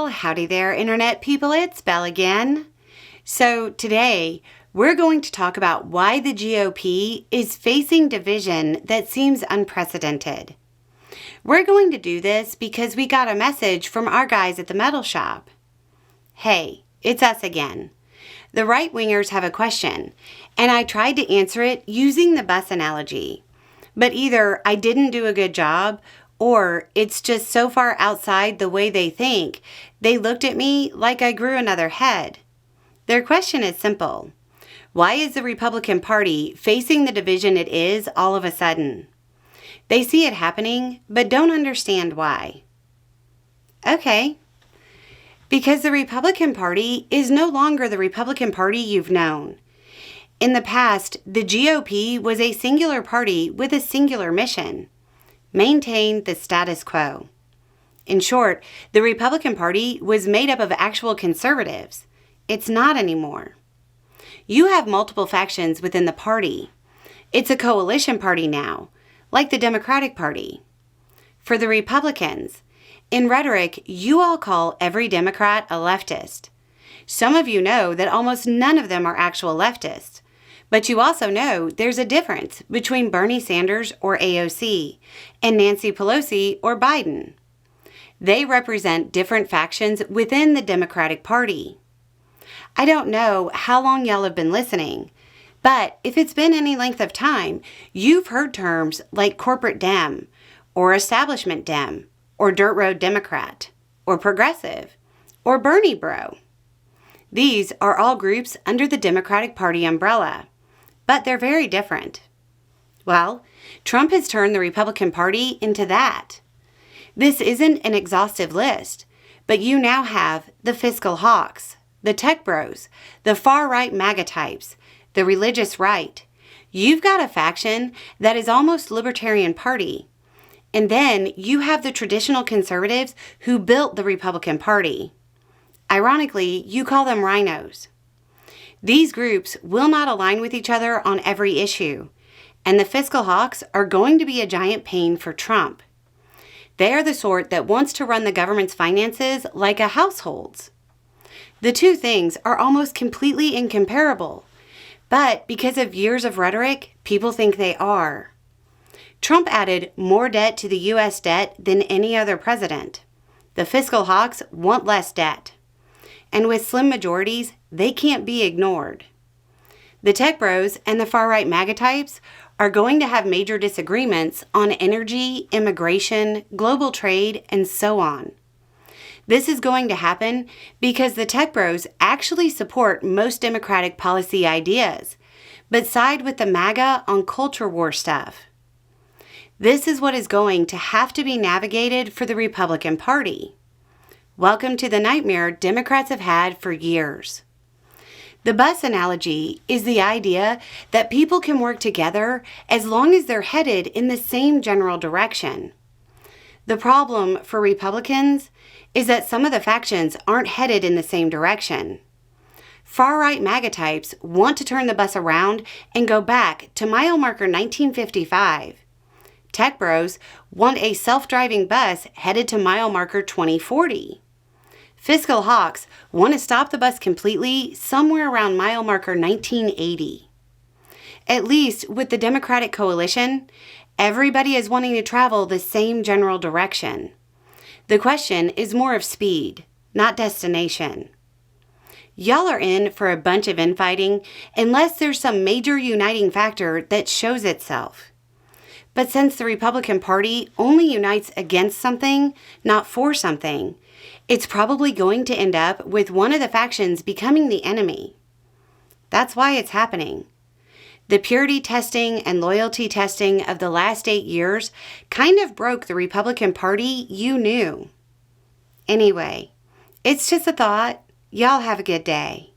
Well, howdy there, Internet people. It's Belle again. So today, we're going to talk about why the GOP is facing division that seems unprecedented. We're going to do this because we got a message from our guys at the metal shop. Hey, it's us again. The right-wingers have a question, and I tried to answer it using the bus analogy. But either I didn't do a good job, or it's just so far outside the way they think, they looked at me like I grew another head. Their question is simple. Why is the Republican Party facing the division it is all of a sudden? They see it happening, but don't understand why. Okay. Because the Republican Party is no longer the Republican Party you've known. In the past, the GOP was a singular party with a singular mission. Maintain the status quo. In short, the Republican Party was made up of actual conservatives. It's not anymore. You have multiple factions within the party. It's a coalition party now, like the Democratic Party. For the Republicans, in rhetoric, you all call every Democrat a leftist. Some of you know that almost none of them are actual leftists. But you also know there's a difference between Bernie Sanders or AOC and Nancy Pelosi or Biden. They represent different factions within the Democratic Party. I don't know how long y'all have been listening, but if it's been any length of time, you've heard terms like corporate Dem, or establishment Dem, or dirt road Democrat, or progressive, or Bernie bro. These are all groups under the Democratic Party umbrella. But they're very different. Well, Trump has turned the Republican Party into that. This isn't an exhaustive list, but you now have the fiscal hawks, the tech bros, the far-right MAGA types, the religious right. You've got a faction that is almost Libertarian Party. And then you have the traditional conservatives who built the Republican Party. Ironically, you call them rhinos. These groups will not align with each other on every issue, and the fiscal hawks are going to be a giant pain for Trump. They are the sort that wants to run the government's finances like a household's. The two things are almost completely incomparable, but because of years of rhetoric, people think they are. Trump added more debt to the U.S. debt than any other president. The fiscal hawks want less debt. And with slim majorities, they can't be ignored. The tech bros and the far-right MAGA types are going to have major disagreements on energy, immigration, global trade, and so on. This is going to happen because the tech bros actually support most Democratic policy ideas, but side with the MAGA on culture war stuff. This is what is going to have to be navigated for the Republican Party. Welcome to the nightmare Democrats have had for years. The bus analogy is the idea that people can work together as long as they're headed in the same general direction. The problem for Republicans is that some of the factions aren't headed in the same direction. Far-right MAGA types want to turn the bus around and go back to mile marker 1955. Tech bros want a self-driving bus headed to mile marker 2040. Fiscal hawks want to stop the bus completely somewhere around mile marker 1980. At least with the Democratic coalition, everybody is wanting to travel the same general direction. The question is more of speed, not destination. Y'all are in for a bunch of infighting unless there's some major uniting factor that shows itself. But since the Republican Party only unites against something, not for something, it's probably going to end up with one of the factions becoming the enemy. That's why it's happening. The purity testing and loyalty testing of the last 8 years kind of broke the Republican Party you knew. Anyway, it's just a thought. Y'all have a good day.